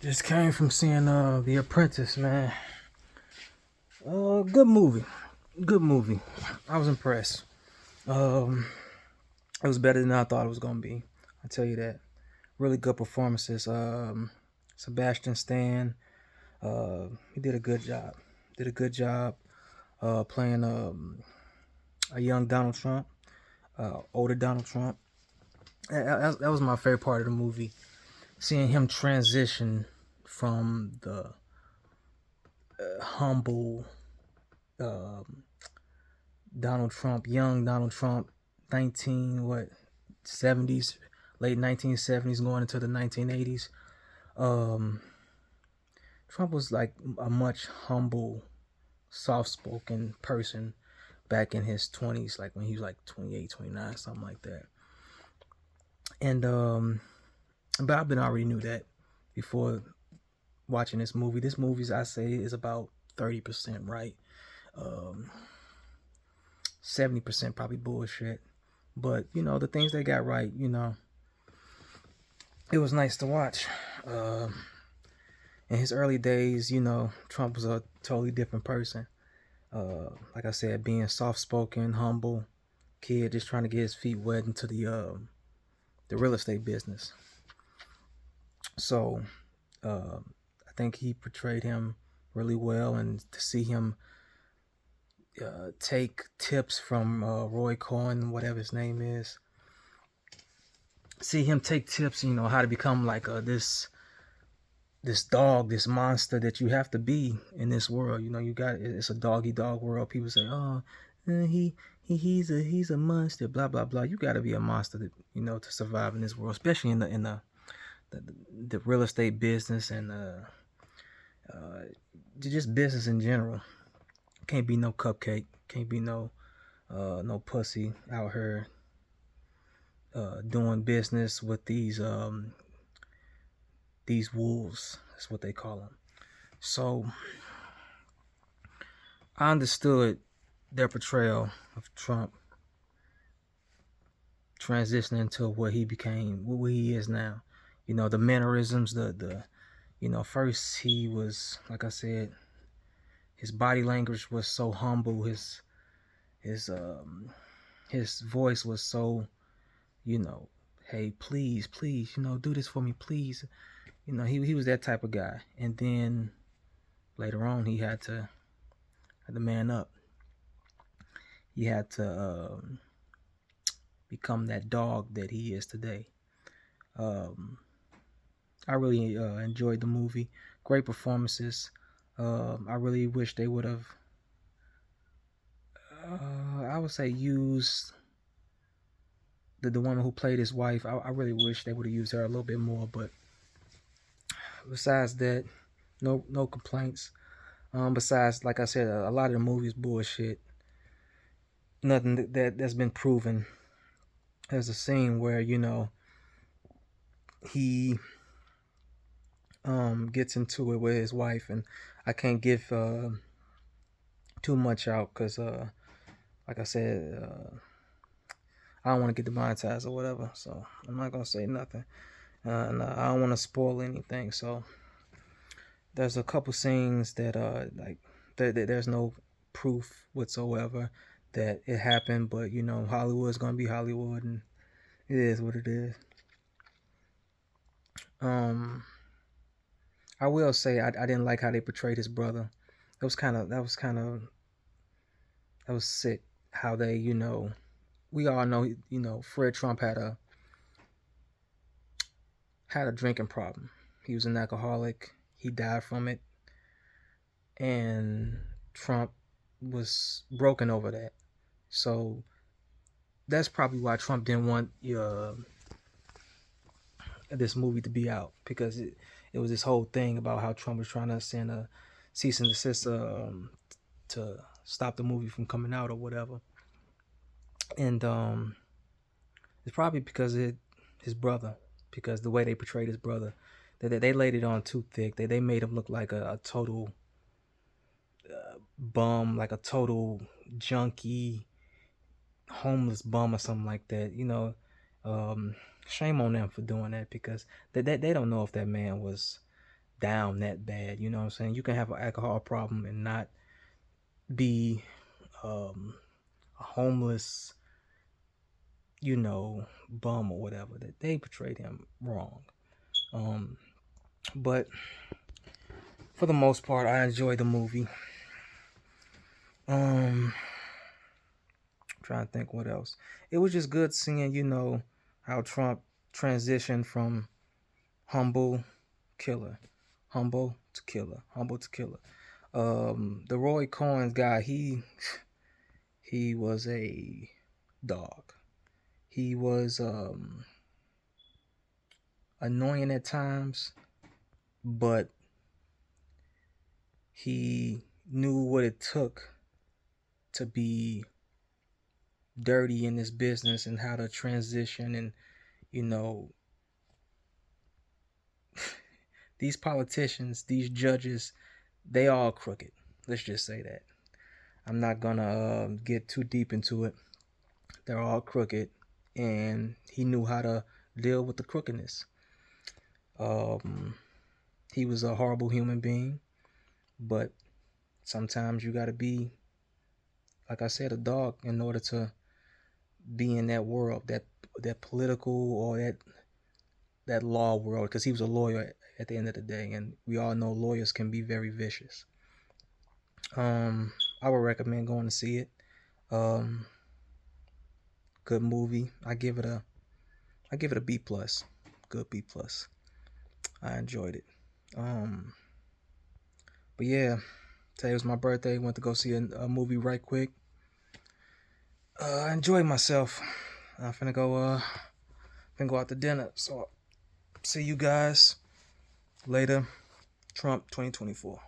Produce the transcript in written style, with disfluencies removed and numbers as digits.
Just came from seeing The Apprentice, man. Good movie. Good movie. I was impressed. Um, it was better than I thought it was gonna be. I'll tell you that. Really good performances. Sebastian Stan, he did a good job. Did a good job playing a young Donald Trump, older Donald Trump. That was my favorite part of the movie. Seeing him transition from the humble um, Donald Trump, young Donald Trump, 70s, late 1970s, going into the 1980s. Um, Trump was like a much humble, soft-spoken person back in his 20s, like when he was like 28, 29, something like that. And but I've been already knew that before watching this movie. This movie's, I say, is about 30% right. Um, 70% probably bullshit. But the things they got right, it was nice to watch. In his early days, Trump was a totally different person. Like I said, being soft spoken, humble kid, just trying to get his feet wet into the real estate business. So I think he portrayed him really well, and to see him take tips from Roy Cohen, whatever his name is, see him take tips, how to become like this dog, this monster that you have to be in this world. It's a doggy dog world. People say, "Oh, he's a monster," blah blah blah. You got to be a monster to survive in this world, especially the, the real estate business and uh, just business in general. Can't be no cupcake. Can't be no pussy out here doing business with these wolves. That's what they call them. So I understood their portrayal of Trump transitioning to what he became, what he is now. The mannerisms, first he was, like I said, his body language was so humble. His his voice was so, you know, hey, please, please, do this for me, please. He was that type of guy. And then later on, he had to man up. He had to become that dog that he is today. Um, I really enjoyed the movie. Great performances. I really wish they would have, I would say, used the woman who played his wife. I really wish they would have used her a little bit more. But besides that, no complaints. Besides, like I said, a lot of the movies bullshit. Nothing that's been proven. There's a scene where he gets into it with his wife, and I can't give too much out because like I said, I don't want to get demonetized or whatever, so I'm not gonna say nothing, and I don't want to spoil anything. So there's a couple scenes that like there's no proof whatsoever that it happened, but Hollywood's gonna be Hollywood, and it is what it is. Um, I will say I didn't like how they portrayed his brother. That was sick. How they, we all know, Fred Trump had a drinking problem. He was an alcoholic. He died from it, and Trump was broken over that. So that's probably why Trump didn't want this movie to be out, because it was this whole thing about how Trump was trying to send a cease and desist to stop the movie from coming out or whatever. And it's probably because his brother, because the way they portrayed his brother, they laid it on too thick. They made him look like a total bum, like a total junkie, homeless bum or something like that. Um, Shame on them for doing that, because they don't know if that man was down that bad. You know what I'm saying? You can have an alcohol problem and not be a homeless, bum or whatever. That they portrayed him wrong. Um, but for the most part, I enjoyed the movie. Trying to think what else. It was just good seeing, how Trump transitioned from humble killer, humble to killer, humble to killer. The Roy Cohen's guy, he was a dog. He was annoying at times, but he knew what it took to be dirty in this business and how to transition. And you know these politicians, these judges, they all crooked. Let's just say that. I'm not gonna get too deep into it. They're all crooked, and he knew how to deal with the crookedness. um he was a horrible human being, but sometimes you got to be, like I said, a dog in order to be in that world, that political or that law world, because he was a lawyer at the end of the day, and we all know lawyers can be very vicious. I would recommend going to see it. um Good movie. I give it a B plus. Good B plus. I enjoyed it. um but yeah, today was my birthday. Went to go see a movie right quick. I enjoyed myself. I'm finna go out to dinner. So see you guys later. Trump 2024.